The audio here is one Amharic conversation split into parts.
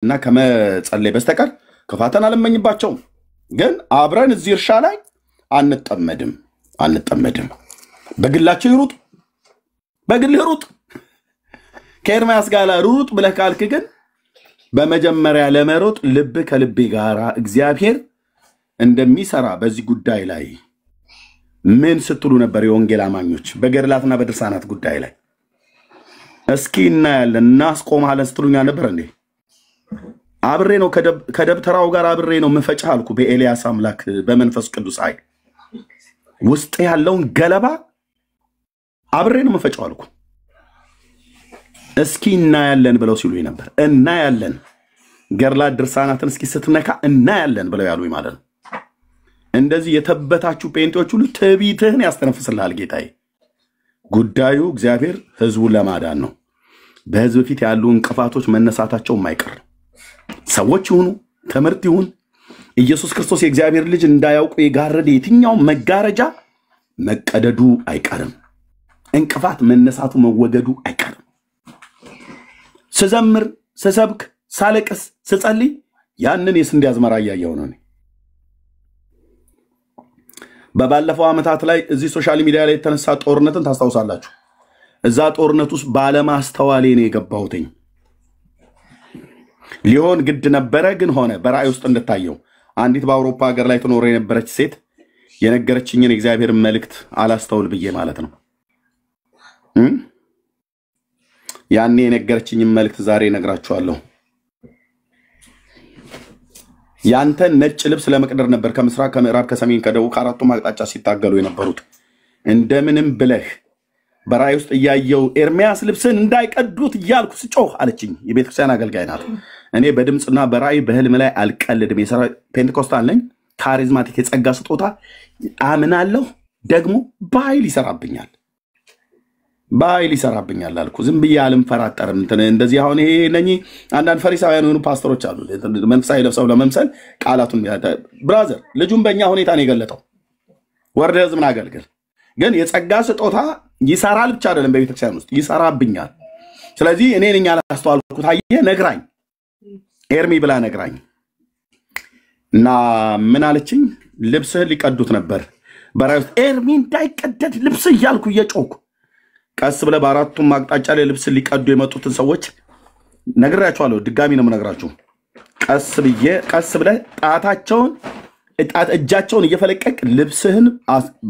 እና ከመጸለይ በስተቀር ክፋትን አልመኝባቸውም። ግን አብረን እዚህ እርሻ ላይ አንጠመድም። በግላቸው ይሩጥ፣ በግልህ ሩጥ። ከኤርምያስ ጋር ሩጥ ብለህ ካልክ ግን በመጀመሪያ ለመሮጥ ልብ ከልቤ ጋራ እግዚአብሔር እንደሚሰራ በዚህ ጉዳይ ላይ ምን ስትሉ ነበር? የወንጌል አማኞች በገድላትና በድርሳናት ጉዳይ ላይ እስኪ እናያለን እናስቆማለን ስትሉኛ ነበር እንዴ? አብሬ ነው ከደብተራው ጋር አብሬ ነው ምፈጫህ አልኩ። በኤልያስ አምላክ በመንፈስ ቅዱስ ኃይል ውስጥ ያለውን ገለባ አብሬ ነው ምፈጫው አልኩ። እስኪ እናያለን ብለው ሲሉኝ ነበር። እናያለን ገድላት ድርሳናትን እስኪ ስትነካ እናያለን ብለው ያሉኝ ማለት ነው። እንደዚህ የተበታችሁ ጴንጤዎች ሁሉ ትዕቢትህን ያስተነፍስልሃል ጌታዬ። ጉዳዩ እግዚአብሔር ህዝቡን ለማዳን ነው። በህዝብ ፊት ያሉ እንቅፋቶች መነሳታቸው የማይቀር ሰዎች ይሁኑ ትምህርት ይሁን ኢየሱስ ክርስቶስ የእግዚአብሔር ልጅ እንዳያውቁ የጋረደ የትኛው መጋረጃ መቀደዱ አይቀርም። እንቅፋት መነሳቱ መወገዱ አይቀርም። ስዘምር ስሰብክ ሳለቅስ ስጸልይ ያንን የስንዴ አዝመራ እያየሁ ነው። በባለፈው ዓመታት ላይ እዚህ ሶሻል ሚዲያ ላይ የተነሳ ጦርነትን ታስታውሳላችሁ። እዛ ጦርነት ውስጥ ባለማስተዋሌ ነው የገባሁትኝ። ሊሆን ግድ ነበረ ግን ሆነ። በራእይ ውስጥ እንድታየው አንዲት በአውሮፓ ሀገር ላይ ትኖር የነበረች ሴት የነገረችኝን እግዚአብሔር መልእክት አላስተውል ብዬ ማለት ነው። ያኔ የነገረችኝን መልእክት ዛሬ ነግራችኋለሁ። ያንተ ነጭ ልብስ ለመቅደር ነበር ከምስራቅ ከምዕራብ ከሰሜን ከደቡብ ከአራቱም አቅጣጫ ሲታገሉ የነበሩት። እንደምንም ብለህ በራእይ ውስጥ እያየው ኤርምያስ ልብስን እንዳይቀዱት እያልኩ ስጮህ አለችኝ። የቤተክርስቲያን አገልጋይ ናት። እኔ በድምጽና በራእይ በህልም ላይ አልቀልድም። ፔንቴኮስታል ነኝ። ካሪዝማቲክ የጸጋ ስጦታ አምናለሁ። ደግሞ በኃይል ይሰራብኛል አልኩ። ዝም ብዬ አልንፈራጠርም። እንደዚህ አሁን ይሄ ነኝ አንዳንድ ፈሪሳውያን የሆኑ ፓስተሮች አሉ መንፈሳዊ ለብሰው ለመምሰል ቃላቱን ብራዘር ልጁን በእኛ ሁኔታ ነው የገለጠው። ወርደ ህዝብን አገልግል። ግን የጸጋ ስጦታ ይሰራል ብቻ አይደለም በቤተክርስቲያን ውስጥ ይሰራብኛል። ስለዚህ እኔ ነኝ ያላስተዋልኩት። አየህ ነግራኝ ኤርሚ ብላ ነግራኝ እና ምን አለችኝ? ልብስህ ሊቀዱት ነበር በራእይ ውስጥ ኤርሚ እንዳይቀደድ ልብስ እያልኩ እየጮኩ ቀስ ብለህ በአራቱም አቅጣጫ ላይ ልብስ ሊቀዱ የመጡትን ሰዎች ነግራቸዋለሁ። ድጋሚ ነው የምነግራችሁ። ቀስ ብለህ እጃቸውን እየፈለቀቅ ልብስህን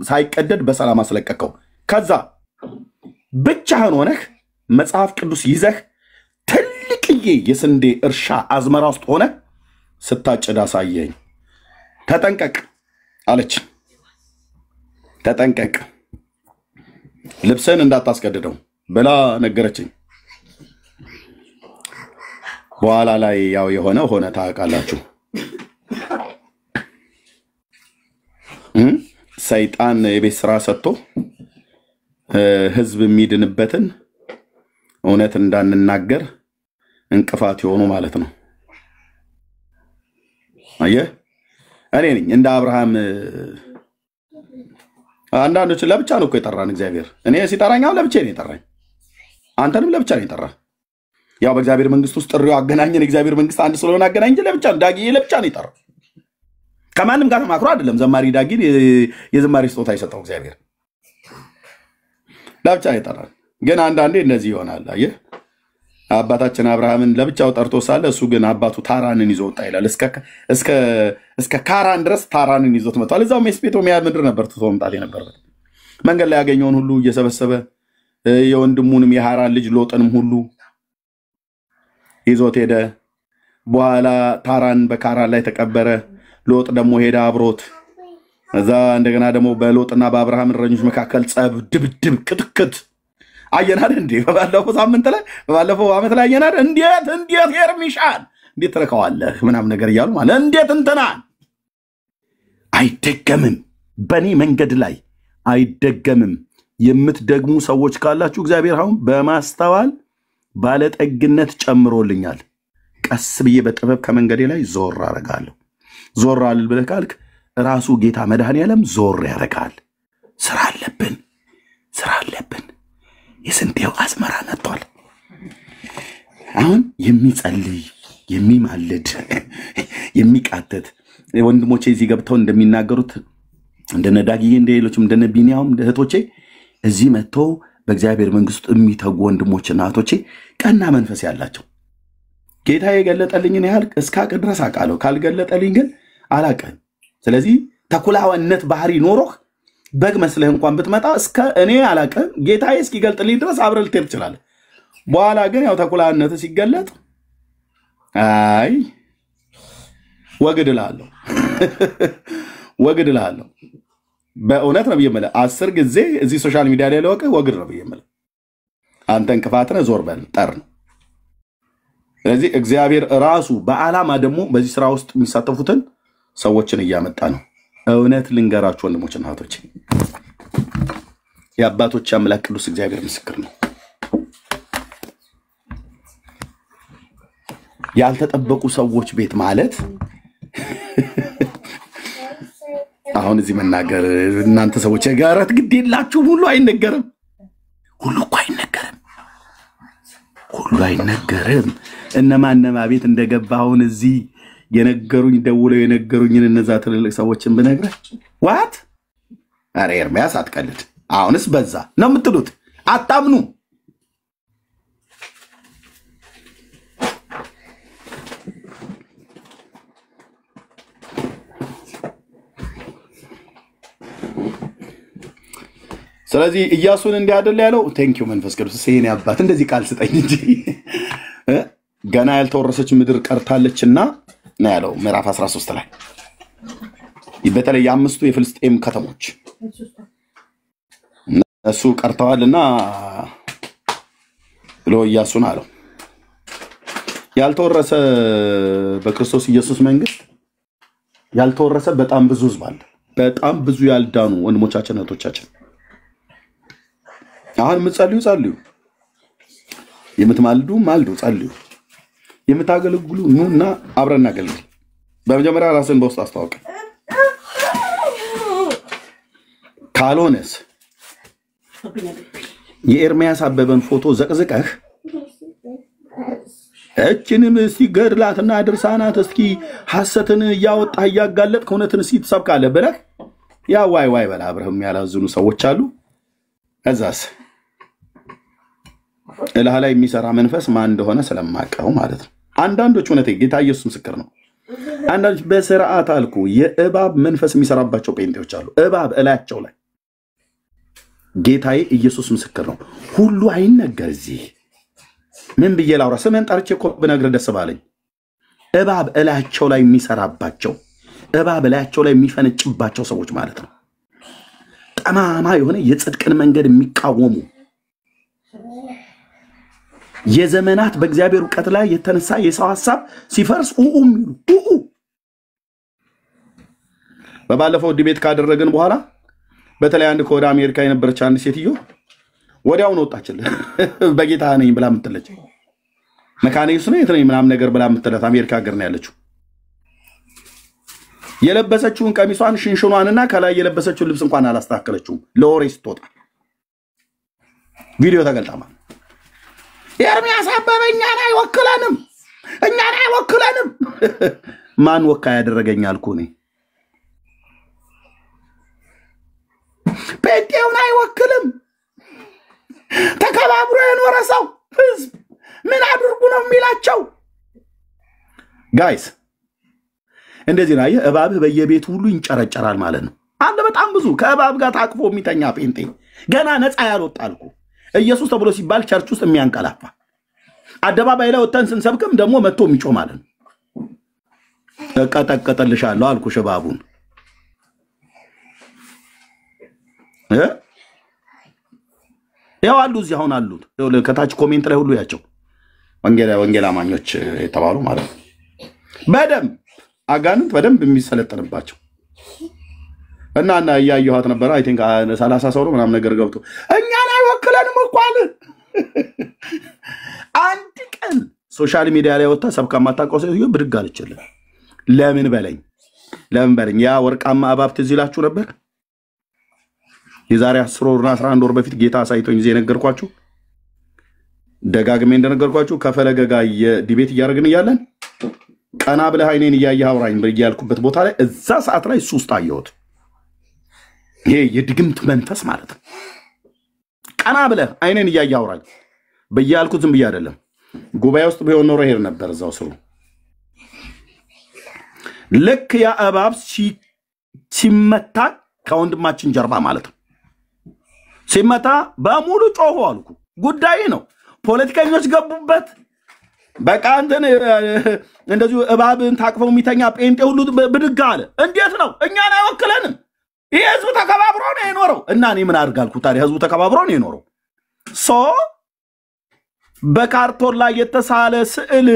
ሳይቀደድ በሰላም አስለቀቀው። ከዛ ብቻህን ሆነህ መጽሐፍ ቅዱስ ይዘህ ትልቅዬ የስንዴ እርሻ አዝመራ ውስጥ ሆነህ ስታጭድ አሳየኝ። ተጠንቀቅ አለች። ተጠንቀቅ ልብስህን እንዳታስቀድደው ብላ ነገረችኝ። በኋላ ላይ ያው የሆነ ሆነ ታውቃላችሁ። ሰይጣን የቤት ስራ ሰጥቶ ህዝብ የሚድንበትን እውነት እንዳንናገር እንቅፋት የሆኑ ማለት ነው። አየህ እኔ ነኝ እንደ አብርሃም አንዳንዶች ለብቻ ነው እኮ የጠራን እግዚአብሔር። እኔ ሲጠራኛው ለብቻ ነው የጠራኝ። አንተንም ለብቻ ነው የጠራ። ያው በእግዚአብሔር መንግስት ውስጥ ጥሪው አገናኘን። እግዚአብሔር መንግስት አንድ ስለሆነ አገናኝ እንጂ ለብቻ ነው። ዳጊ ለብቻ ነው የጠራ። ከማንም ጋር ተማክሮ አይደለም። ዘማሪ ዳጊ የዘማሪ ስጦታ ይሰጠው እግዚአብሔር ለብቻ የጠራ። ግን አንዳንዴ እንደዚህ ይሆናል። አየህ አባታችን አብርሃምን ለብቻው ጠርቶ ሳለ እሱ ግን አባቱ ታራንን ይዞ ወጣ ይላል። እስከ ካራን ድረስ ታራንን ይዞት መጥቷል። እዛው ሜሶፖታሚያ ምድር ነበር ትቶ መምጣት የነበረበት። መንገድ ላይ ያገኘውን ሁሉ እየሰበሰበ የወንድሙንም የሃራን ልጅ ሎጥንም ሁሉ ይዞት ሄደ። በኋላ ታራን በካራን ላይ ተቀበረ። ሎጥ ደግሞ ሄደ አብሮት። እዛ እንደገና ደግሞ በሎጥና በአብርሃም እረኞች መካከል ጸብ፣ ድብድብ፣ ቅጥቅጥ አየናል እንዴ? በባለፈው ዓመት ላይ አየናል። እንዴት ኤርሚሻን እንዴት ተረከዋለህ ምናምን ነገር እያሉ ማለት እንዴት እንትናን አይደገምም። በኔ መንገድ ላይ አይደገምም። የምትደግሙ ሰዎች ካላችሁ እግዚአብሔር አሁን በማስተዋል ባለጠግነት ጨምሮልኛል። ቀስ ብዬ በጥበብ ከመንገዴ ላይ ዞር አረጋለሁ። ዞር አልል ብለህ ካልክ ራሱ ጌታ መድኃኔዓለም ዞር ያረጋል። ስራ አለብን። የስንዴው አዝመራ ነጥቷል። አሁን የሚጸልይ የሚማልድ የሚቃተት ወንድሞቼ እዚህ ገብተው እንደሚናገሩት እንደነ ዳጊዬ እንደሌሎችም እንደነ ቢኒያም እህቶቼ እዚህ መጥተው በእግዚአብሔር መንግስት የሚተጉ ወንድሞችና እህቶቼ ቀና መንፈስ ያላቸው ጌታ የገለጠልኝን ያህል እስካቀ ድረስ አቃለው ካልገለጠልኝ ግን አላቀም። ስለዚህ ተኩላዋነት ባህሪ ኖሮህ በግ መስለህ እንኳን ብትመጣ እስከ እኔ አላቀም ጌታዬ እስኪገልጥልኝ ድረስ አብረህ ልትሄድ ትችላለህ። በኋላ ግን ያው ተኩላዋነት ሲገለጥ አይ ወግድልሃለሁ ወግድልሃለሁ በእውነት ነው ብየመለ 10 ጊዜ እዚህ ሶሻል ሚዲያ ላይ ለወቀ ወግድ ነው ብየመለ አንተን ክፋት ነው ዞር በል ጠር ነው። ስለዚህ እግዚአብሔር ራሱ በዓላማ ደግሞ በዚህ ስራ ውስጥ የሚሳተፉትን ሰዎችን እያመጣ ነው። እውነት ልንገራችሁ ወንድሞችና እህቶች የአባቶች አምላክ ቅዱስ እግዚአብሔር ምስክር ነው። ያልተጠበቁ ሰዎች ቤት ማለት አሁን እዚህ መናገር እናንተ ሰዎች ጋራት ግድ የላችሁ ሁሉ አይነገርም ሁሉ አይነገርም እነማነማ ቤት እንደገባውን እዚህ የነገሩኝ ደውለው የነገሩኝን እነዛ ትልልቅ ሰዎችን ብነግርህ ዋት አረ ኤርሚያስ አትቀልድ አሁንስ በዛ ነው የምትሉት አታምኑ። ስለዚህ ኢያሱን እንዲያደለ ያለው ቴንኪው መንፈስ ቅዱስ ሲኔ አባት እንደዚህ ቃል ስጠኝ እንጂ ገና ያልተወረሰች ምድር ቀርታለችና ነው ያለው ምዕራፍ 13 ላይ በተለይ የአምስቱ የፍልስጤም ከተሞች እሱ ቀርተዋልና ብሎ ኢያሱን አለው። ያልተወረሰ በክርስቶስ ኢየሱስ መንግስት ያልተወረሰ በጣም ብዙ ህዝብ አለ። በጣም ብዙ ያልዳኑ ወንድሞቻችን እህቶቻችን አሁን ጸልዩ የምትማልዱ ማልዱ ጸልዩ የምታገለግሉ ኑና አብረን እናገልግል። በመጀመሪያ ራስን በውስጥ አስተዋውቅ። ካልሆነስ የኤርሚያስ አበበን ፎቶ ዘቅዝቀህ እችንም እስቲ ገድላትና ድርሳናት እስኪ ሐሰትን ያወጣህ ያጋለጥክ እውነትን እስኪ ተሰብካለህ ብለህ ያ ዋይ በላ አብረህም ያላዝኑ ሰዎች አሉ። እዛስ እላህ ላይ የሚሰራ መንፈስ ማን እንደሆነ ስለማቀው ማለት ነው። አንዳንዶች እውነቴ ጌታ ኢየሱስ ምስክር ነው። አንዳንዶች በስርዓት አልኩ የእባብ መንፈስ የሚሰራባቸው ጴንጤዎች አሉ። እባብ እላቸው ላይ ጌታዬ ኢየሱስ ምስክር ነው። ሁሉ አይነገር እዚህ ምን ብዬ ላውራ? ስምን ጠርቼ እኮ ብነግርህ ደስ ባለኝ። እባብ እላቸው ላይ የሚሰራባቸው እባብ እላቸው ላይ የሚፈነጭባቸው ሰዎች ማለት ነው። ጠማማ የሆነ የጽድቅን መንገድ የሚቃወሙ የዘመናት በእግዚአብሔር ዕውቀት ላይ የተነሳ የሰው ሐሳብ ሲፈርስ በባለፈው ዲቤት ካደረግን በኋላ በተለይ አንድ ከወደ አሜሪካ የነበረች አንድ ሴትዮ ወዲያው ነው ወጣችልህ በጌታ ነኝ ብላ ምትለች መካነ ኢየሱስ ነው የትነኝ ምናም ነገር ብላ ምትለት አሜሪካ ሀገር ነው ያለችው። የለበሰችውን ቀሚሷን ሽንሽኗንና ከላይ የለበሰችውን ልብስ እንኳን አላስተካከለችውም። ለወሬ ስትወጣ ቪዲዮ ተገልጣማ ኤርሚያስ አበበ እኛን አይወክለንም ማን ወካ ያደረገኝ አልኩ እኔ ጴንጤውን አይወክልም። ተከባብሮ የኖረ ሰው ህዝብ ምን አድርጉ ነው የሚላቸው? ጋይስ እንደዚህ ላይ እባብህ በየቤቱ ሁሉ ይንጨረጨራል ማለት ነው። አንተ በጣም ብዙ ከእባብ ጋር ታቅፎ የሚተኛ ጴንጤ ገና ነፃ ያልወጣ አልኩ ኢየሱስ ተብሎ ሲባል ቸርች ውስጥ የሚያንቀላፋ አደባባይ ላይ ወጣን ስንሰብክም ደግሞ መጥቶ የሚጮህ ማለት ነው። ተቀጠቀጠልሻለሁ አልኩ እባቡን ያው አሉ እዚህ አሁን አሉት ከታች ኮሜንት ላይ ሁሉ ያቸው ወንጌል አማኞች የተባሉ ማለት ነው። በደንብ አጋንንት በደንብ የሚሰለጥንባቸው እና ያያዩሃት ነበር። አይ ቲንክ 30 ሰው ነው ምናምን ነገር ገብቶ እኛን አይወክለንም እንኳን አንድ ቀን ሶሻል ሚዲያ ላይ ወጣ ሰብካ ማታውቀው ሰው ብድግ አለችልህ። ለምን በለኝ ያ ወርቃማ እባብ ትዝ ይላችሁ ነበር? የዛሬ 10 ወርና 11 ወር በፊት ጌታ ሳይቶኝ ዜ ነገርኳችሁ። ደጋግሜ እንደነገርኳችሁ ከፈለገ ጋር የዲቤት እያደረግን እያለን ቀና ብለህ አይኔን እያየህ አውራኝ በያልኩበት ቦታ ላይ እዛ ሰዓት ላይ እሱ ውስጥ አየሁት። ይሄ የድግምት መንፈስ ማለት ነው። ቀና ብለህ አይኔን እያየህ አውራኝ በያልኩት ዝም ብዬ አይደለም። ጉባኤ ውስጥ ቢሆን ኖሮ ሄድ ነበር እዛው ስሩ። ልክ ያ እባብ ሲመታ ከወንድማችን ጀርባ ማለት ነው ሲመታ በሙሉ ጮሆ አልኩ። ጉዳይ ነው። ፖለቲከኞች ገቡበት። በቃ እንትን እንደዚሁ እባብን ታቅፈው የሚተኛ ጴንጤ ሁሉ ብድግ አለ። እንዴት ነው? እኛን አይወክለንም። ይሄ ህዝቡ ተከባብሮ ነው የኖረው እና እኔ ምን አድርጋልኩ ታዲያ? ህዝቡ ተከባብሮ ነው የኖረው። በካርቶን ላይ የተሳለ ስዕል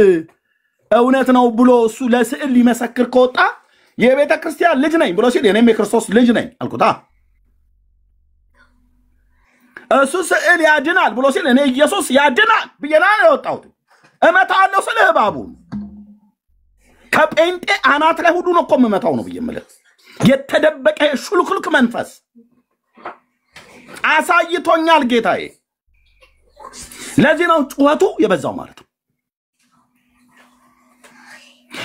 እውነት ነው ብሎ እሱ ለስዕል ሊመሰክር ከወጣ የቤተ ክርስቲያን ልጅ ነኝ ብሎ ሲል እኔም የክርስቶስ ልጅ ነኝ አልኩታ። እሱ ስዕል ያድናል ብሎ ሲል እኔ ኢየሱስ ያድናል ብዬና ነው የወጣሁት። እመታለሁ ስለ እባቡ ከጴንጤ አናት ላይ ሁሉ ነው እኮ እመታው ነው ብዬ የምልህ። የተደበቀ ሹልክልክ መንፈስ አሳይቶኛል ጌታዬ። ለዚህ ነው ጩኸቱ የበዛው ማለት ነው።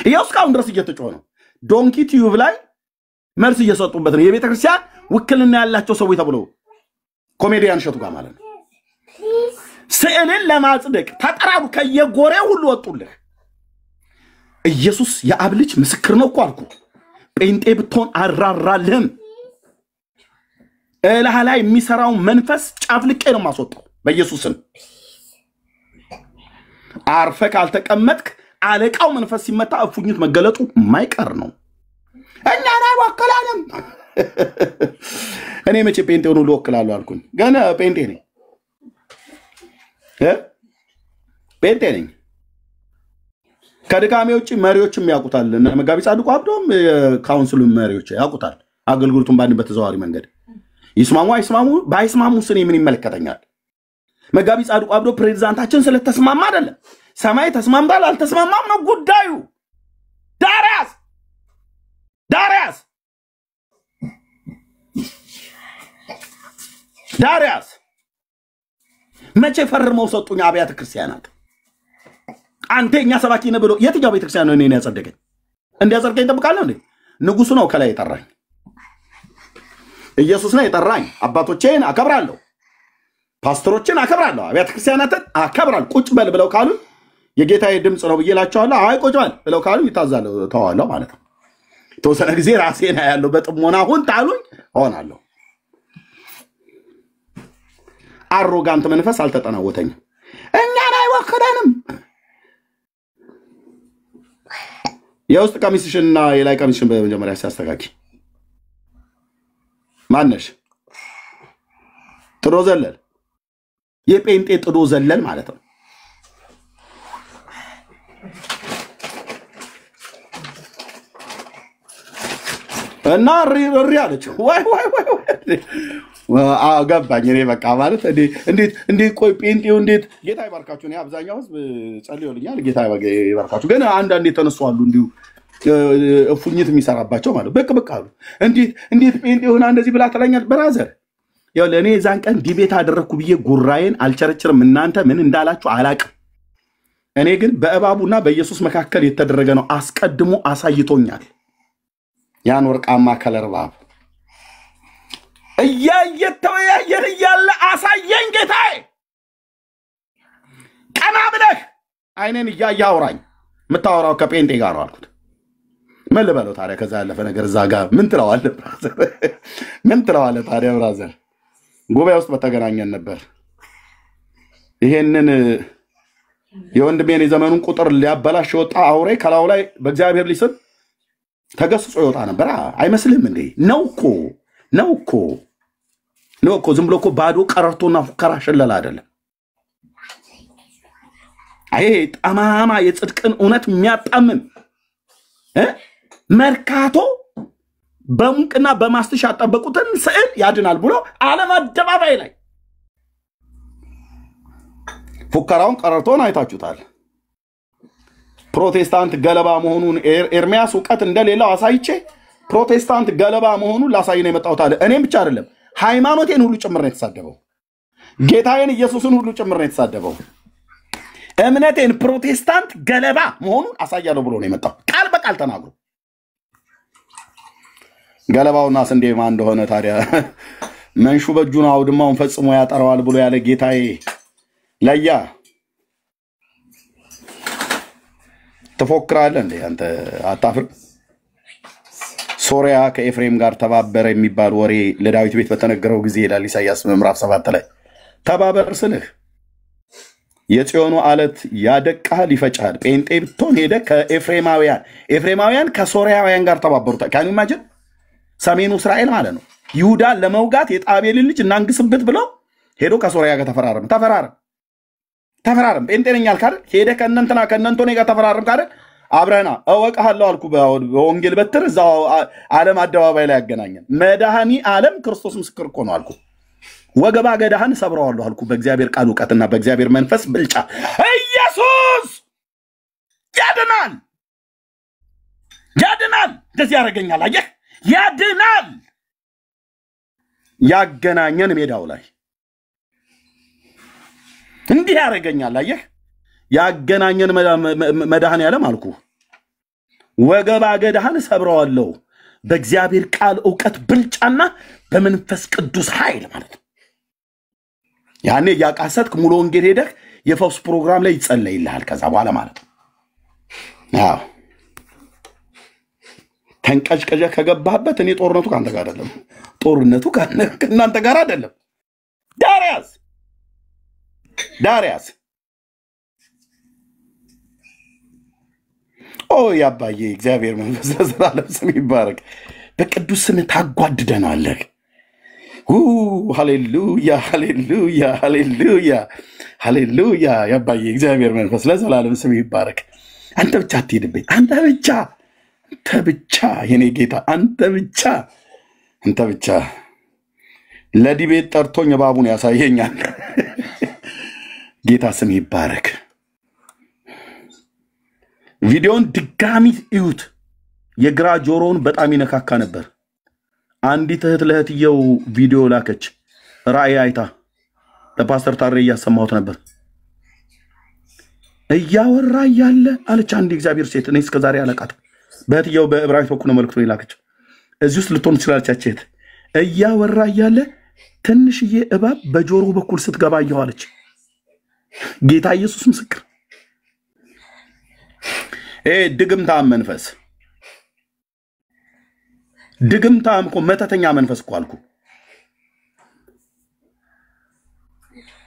ይኸው እስካሁን ድረስ እየተጮኸ ነው። ዶንኪ ቲዩብ ላይ መልስ እየሰጡበት ነው። የቤተ ክርስቲያን ውክልና ያላቸው ሰዎች ተብሎ ኮሜዲያን እሸቱ ጋር ማለት ነው። ስዕልን ለማጽደቅ ተጠራሩ። ከየጎሬ ሁሉ ወጡልህ። ኢየሱስ የአብ ልጅ ምስክር ነው እኮ አልኩ። ጴንጤ ብትሆን አራራልህም። እላህ ላይ የሚሰራው መንፈስ ጫፍልቄ ነው ማስወጣው በኢየሱስም። አርፈ ካልተቀመጥክ አለቃው መንፈስ ሲመታ እፉኝት መገለጡ ማይቀር ነው። እኛ ላይ ወከላንም እኔ መቼ ጴንጤውን ሁሉ ወክላለሁ አልኩኝ። ገና ጴንጤ ነኝ ጴንጤ ነኝ። ከድካሜ ውጭ መሪዎችም ያውቁታል። መጋቢ ጻድቁ አብዶም ካውንስሉ መሪዎች ያውቁታል። አገልግሎቱን ባንድ በተዘዋዋሪ መንገድ ይስማሙ አይስማሙ ባይስማሙ ስኔ ምን ይመለከተኛል? መጋቢ ጻድቁ አብዶ ፕሬዝዳንታችን ስለተስማማ አይደለም። ሰማይ ተስማምቷል አልተስማማም ነው ጉዳዩ። ዳሪያስ መቼ ፈርመው ሰጡኝ አብያተ ክርስቲያናት። አንተኛ ሰባኪ ነህ ብሎ የትኛው ቤተክርስቲያን ነው እኔን ያጸደቀኝ? እንዲያጸድቀኝ ተጠብቃለሁ እንዴ? ንጉሱ ነው ከላይ የጠራኝ። ኢየሱስ ነው የጠራኝ። አባቶቼን አከብራለሁ፣ ፓስተሮችን አከብራለሁ፣ አብያተ ክርስቲያናትን አከብራለሁ። ቁጭ በል ብለው ካሉ የጌታዬ ድምጽ ነው ብዬላቸዋለሁ። አይ ቁጭ በል ብለው ካሉ ይታዛለሁ፣ ተዋለሁ ማለት ነው። ተወሰነ ጊዜ ራሴን ያለው በጥሞና ሁን ታሉኝ ሆናለሁ። አሮጋንት መንፈስ አልተጠናወተኝም። እኛን አይወክለንም። የውስጥ ቀሚስሽና የላይ ቀሚስሽን በመጀመሪያ ሲያስተካኪ ማነሽ? ጥዶ ዘለል የጴንጤ ጥዶ ዘለል ማለት ነው። እና ሪ አለች። ወይ ገባኝ እኔ በቃ ማለት እንዴት ቆይ ጴንጤው እንዴት ጌታ ይባርካችሁ። እኔ አብዛኛው ህዝብ ጸልዮልኛል ጌታ ይባርካችሁ። ግን አንዳንዴ ተነሱ አሉ እንዲሁ እፉኝት የሚሰራባቸው ማለት በቅ አሉ። እንዴት ጴንጤውና እንደዚህ ብላ ተላኛል። ብራዘር ያው ለእኔ ዛን ቀን ዲቤት አደረግኩ ብዬ ጉራዬን አልቸረችርም። እናንተ ምን እንዳላችሁ አላቅም። እኔ ግን በእባቡና በኢየሱስ መካከል የተደረገ ነው አስቀድሞ አሳይቶኛል። ያን ወርቃማ ከለር እባብ እያየተወያየን እያለ አሳየኝ ጌታዬ። ቀና ብለህ አይኔን እያየህ አውራኝ። የምታወራው ከጴንጤ ጋር ነው አልኩት። ምን ልበለው ታዲያ? ከዛ ያለፈ ነገር እዛ ጋር ምን ትለዋለህ ብራዘር? ምን ትለዋለህ ታዲያ ብራዘር? ጉባኤ ውስጥ በተገናኘን ነበር። ይሄንን የወንድሜን የዘመኑን ቁጥር ሊያበላሽ የወጣ አውሬ ከላው ላይ በእግዚአብሔር ሊስብ ተገስጾ ይወጣ ነበር። አይመስልህም እንዴ? ነው እኮ ዝም ብሎ እኮ ባዶ ቀረርቶና ፉከራ ሸለላ አይደለም። አይ ጠማማ የጽድቅን እውነት የሚያጣምም መርካቶ በሙቅና በማስትሽ ያጠበቁትን ስዕል ያድናል ብሎ ዓለም አደባባይ ላይ ፉከራውን ቀረርቶን አይታችሁታል። ፕሮቴስታንት ገለባ መሆኑን ኤርሚያስ ዕውቀት እንደሌለው አሳይቼ ፕሮቴስታንት ገለባ መሆኑን ላሳይ ነው የመጣሁት አለ። እኔም ብቻ አይደለም ሃይማኖቴን ሁሉ ጭምር ነው የተሳደበው። ጌታዬን ኢየሱስን ሁሉ ጭምር ነው የተሳደበው። እምነቴን ፕሮቴስታንት ገለባ መሆኑን አሳያለሁ ብሎ ነው የመጣው። ቃል በቃል ተናግሮ ገለባውና ስንዴ ማን እንደሆነ ታዲያ መንሹ በእጁን አውድማውን ፈጽሞ ያጠራዋል ብሎ ያለ ጌታዬ ለያ ትፎክራለህ እንዴ አንተ አታፍር? ሶሪያ ከኤፍሬም ጋር ተባበረ የሚባል ወሬ ለዳዊት ቤት በተነገረው ጊዜ ይላል ኢሳይያስ ምዕራፍ 7 ላይ ተባበር ስልህ የጽዮኑ አለት ያደቃል ይፈጫል። ጴንጤ ብትሆን ሄደ ከኤፍሬማውያን ከሶሪያውያን ጋር ተባበሩት። ካን ኢማጂን ሰሜኑ እስራኤል ማለት ነው ይሁዳን ለመውጋት የጣቤልን ልጅ እናንግስበት ብለው ሄዶ ከሶሪያ ጋር ተፈራረም ጴንጤ ነኝ አልክ አይደል? ሄደ ከእነንቶኔ ጋር ተፈራረም ካለ አብረና እወቅሃለሁ አልኩ። በወንጌል በትር እዛው ዓለም አደባባይ ላይ ያገናኘን መድኃኒ ዓለም ክርስቶስ ምስክር እኮ ነው አልኩ። ወገባ ገዳህን ሰብረዋለሁ አልኩ። በእግዚአብሔር ቃል ዕውቀትና በእግዚአብሔር መንፈስ ብልጫ ኢየሱስ ያድናል። እንደዚህ ያደርገኛል። አየህ ያድናል። ያገናኘን ሜዳው ላይ እንዲህ ያደርገኛል። አየህ ያገናኘን መድኃኒ ዓለም አልኩ። ወገባ ገዳህን ሰብረዋለሁ በእግዚአብሔር ቃል ዕውቀት ብልጫና በመንፈስ ቅዱስ ኃይል ማለት ነው። ያኔ ያቃሰትክ ሙሉ ወንጌል ሄደህ የፈውስ ፕሮግራም ላይ ይጸለይልሃል ከዛ በኋላ ማለት ነው። አዎ ተንቀጭቀጀ ከገባህበት እኔ ጦርነቱ ካንተ ጋር አይደለም፣ ጦርነቱ ከእናንተ ጋር አይደለም። ዳሪያስ ኦ ያባዬ እግዚአብሔር መንፈስ ለዘላለም ስም ይባረክ። በቅዱስ ስም ታጓድደናለህ። ሃሌሉያ ሃሌሉያ ሃሌሉያ ሃሌሉያ። ያባዬ እግዚአብሔር መንፈስ ለዘላለም ስም ይባረክ። አንተ ብቻ አትሄድብኝ። አንተ ብቻ የኔ ጌታ አንተ ብቻ ለዲቤት ጠርቶኝ ባቡን ያሳየኛል። ጌታ ስም ይባረክ። ቪዲዮን ድጋሚ እዩት። የግራ ጆሮውን በጣም ይነካካ ነበር። አንዲት እህት ለእህትየው ቪዲዮ ላከች። ራእይ አይታ ለፓስተር ታሬ እያሰማሁት ነበር። እያወራ ያለ አለች አንድ እግዚአብሔር ሴት። እኔ እስከዛሬ አለቃት በእህትየው በዕብራይት በኩል መልእክቱ ይላከች። እዚህ ውስጥ ልትሆን ትችላለች። እያወራ ያለ ትንሽዬ እባብ በጆሮ በኩል ስትገባ አየኋለች። ጌታ ኢየሱስ ምስክር። ድግምታም መንፈስ ድግምታም እኮ መተተኛ መንፈስ እኮ አልኩ።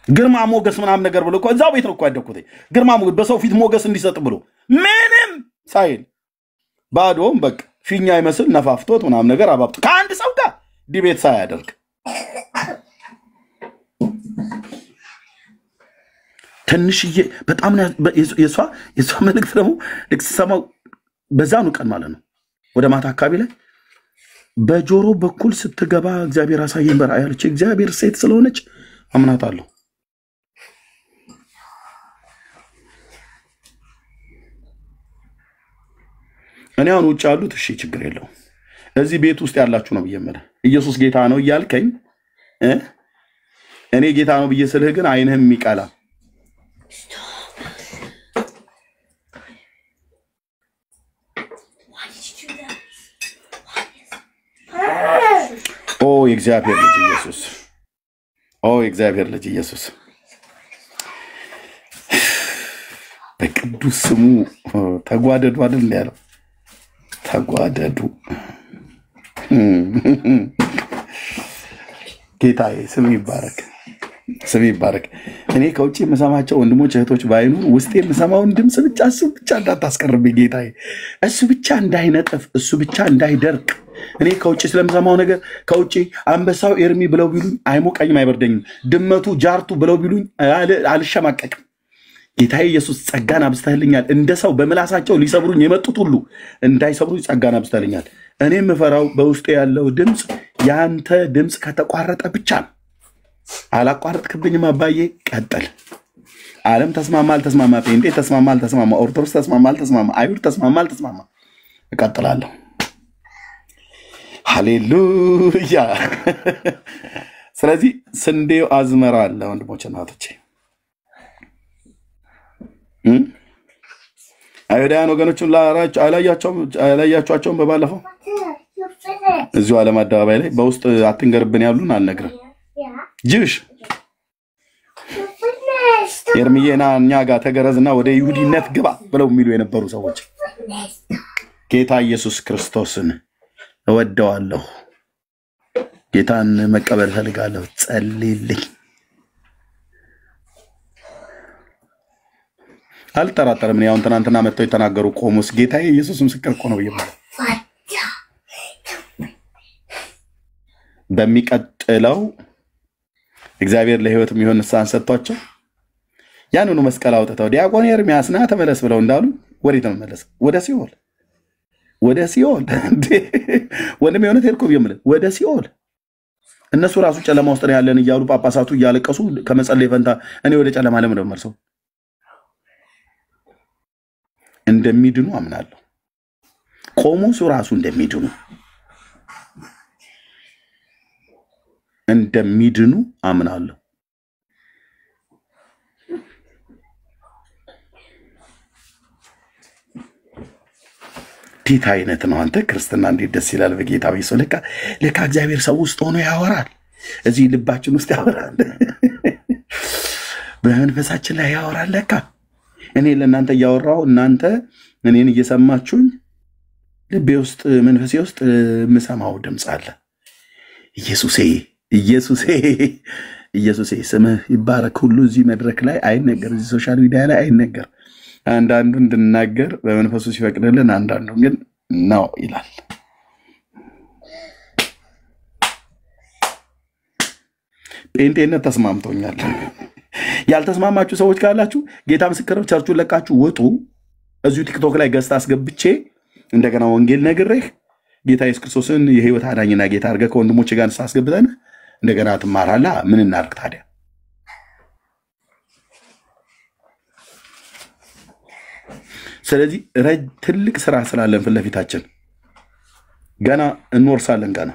ግርማ ሞገስ ምናምን ነገር ብሎ እኮ እዛው ቤት ነው እኮ ያደኩት። ግርማ ሞገስ በሰው ፊት ሞገስ እንዲሰጥ ብሎ ምንም ሳይል ባዶም በቃ ፊኛ ይመስል ነፋፍቶት ምናምን ነገር አባብቶ ከአንድ ሰው ጋር ዲቤት ሳያደርግ ትንሽዬ በጣም የሷ መልእክት ደግሞ ልክሰማው በዛኑ ቀን ማለት ነው ወደ ማታ አካባቢ ላይ በጆሮ በኩል ስትገባ እግዚአብሔር አሳየኝ በራእይ አለች። እግዚአብሔር ሴት ስለሆነች አምናታለሁ። እኔ አሁን ውጭ ያሉት እሺ ችግር የለው። እዚህ ቤት ውስጥ ያላችሁ ነው ብየመረ ኢየሱስ ጌታ ነው እያልከኝ እኔ ጌታ ነው ብዬ ስልህ ግን አይንህም የሚቀላ የእግዚአብሔር ልጅ ኢየሱስ የእግዚአብሔር ልጅ ኢየሱስ በቅዱስ ስሙ ተጓደዱ አይደል ያለው? ተጓደዱ። ጌታዬ ስም ይባረክ። እኔ ከውጪ የምሰማቸው ወንድሞች እህቶች ባይኖር ውስጤ የምሰማውን ድምጽ ብቻ እሱ ብቻ እንዳታስቀርብኝ ጌታዬ። እሱ ብቻ እንዳይነጥፍ፣ እሱ ብቻ እንዳይደርቅ። እኔ ከውጪ ስለምሰማው ነገር ከውጪ አንበሳው ኤርሚ ብለው ቢሉኝ አይሞቀኝም አይበርደኝም። ድመቱ ጃርቱ ብለው ቢሉኝ አልሸማቀቅም። ጌታዬ ኢየሱስ ጸጋን አብዝተህልኛል። እንደ ሰው በምላሳቸው ሊሰብሩኝ የመጡት ሁሉ እንዳይሰብሩኝ ጸጋን አብዝተህልኛል። እኔ የምፈራው በውስጤ ያለው ድምጽ ያንተ ድምጽ ከተቋረጠ ብቻ ነው። አላቋረጥክብኝም አባዬ፣ ቀጥል። ዓለም ተስማማ አልተስማማ፣ ጴንጤ ተስማማ አልተስማማ፣ ኦርቶዶክስ ተስማማ አልተስማማ፣ አይሁድ ተስማማ አልተስማማ፣ እቀጥላለሁ። ሃሌሉያ። ስለዚህ ስንዴው አዝመራ አለ ወንድሞች እናቶቼ። አይሁዳውያን ወገኖችን አላያቸዋቸውም በባለፈው እዚሁ ዓለም አደባባይ ላይ በውስጥ አትንገርብን ያሉን አልነግርም ጅሽ ኤርሚያና እኛ ጋር ተገረዝና ወደ ይሁዲነት ግባ ብለው የሚሉ የነበሩ ሰዎች ጌታ ኢየሱስ ክርስቶስን እወደዋለሁ ጌታን መቀበል ፈልጋለሁ ጸልይልኝ አልጠራጠርም ነው ያውን ትናንትና መጥተው የተናገሩ ቆሞስ ጌታ ኢየሱስ ምስክር እኮ ነው ይባል በሚቀጥለው እግዚአብሔር ለህይወት የሚሆን ንስሐን ሰጥቷቸው ያንኑ መስቀል አውጥተው ዲያቆን ኤርሚያስና ተመለስ ብለው እንዳሉ ወዴት ተመለስ ወደ ሲኦል ወንድም የሆነ ተልኮ ቢምል ወደ ሲኦል እነሱ ራሱ ጨለማ ውስጥ ያለን ይያሉ ጳጳሳቱ ያለቀሱ ከመጸለይ ፈንታ እኔ ወደ ጨለማ ለምን መልሰው እንደሚድኑ አምናለሁ ቆሞሱ ራሱ እንደሚድኑ አምናለሁ ዲታ አይነት ነው አንተ ክርስትና እንዴት ደስ ይላል በጌታ ቢሶ ለካ እግዚአብሔር ሰው ውስጥ ሆኖ ያወራል እዚህ ልባችን ውስጥ ያወራል በመንፈሳችን ላይ ያወራል ለካ እኔ ለእናንተ ያወራው እናንተ እኔን እየሰማችሁኝ ልቤ ውስጥ መንፈሴ ውስጥ ምሰማው ድምጽ አለ ኢየሱሴ ስምህ ይባረክ ሁሉ እዚህ መድረክ ላይ አይነገር እዚህ ሶሻል ሚዲያ ላይ አይነገር አንዳንዱ እንድናገር በመንፈሱ ሲፈቅድልን አንዳንዱ ግን ነው ይላል ጴንጤነት ተስማምቶኛል ያልተስማማችሁ ሰዎች ካላችሁ ጌታ ምስክር ቸርቹን ለቃችሁ ወጡ እዚሁ ቲክቶክ ላይ ገስት አስገብቼ እንደገና ወንጌል ነግሬህ ጌታ ኢየሱስ ክርስቶስን የህይወት አዳኝና ጌታ አድርገህ ከወንድሞች ጋር ሳስገብተን እንደገና ትማራለህ ምን እናርግ ታዲያ ስለዚህ ትልቅ ስራ ስላለን ፍለፊታችን ገና እንወርሳለን ገና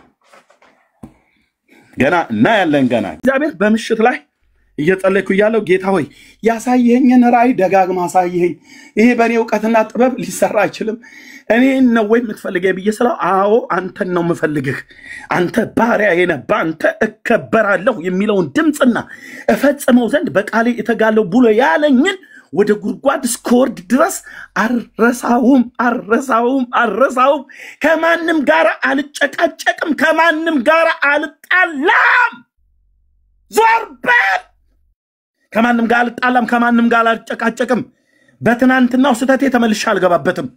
እናያለን ገና እግዚአብሔር በምሽት ላይ እየጸለይኩ ያለው ጌታ ሆይ ያሳየኸኝን ራእይ ደጋግማ አሳየኸኝ ይሄ በኔ ዕውቀትና ጥበብ ሊሰራ አይችልም እኔ ነው ወይ የምትፈልገኝ ብዬ አዎ አንተን ነው የምፈልግህ አንተ ባሪያዬ ነህ ባንተ እከበራለሁ የሚለውን ድምጽና እፈጽመው ዘንድ በቃሌ እተጋለሁ ብሎ ያለኝን ወደ ጉድጓድ ስኮርድ ድረስ አረሳውም ከማንም ጋር አልጨቃጨቅም ከማንም ጋር አልጣላም ዞርበል ከማንም ጋር አልጣላም ከማንም ጋር አልጨቃጨቅም በትናንትናው ስተቴ ተመልሼ አልገባበትም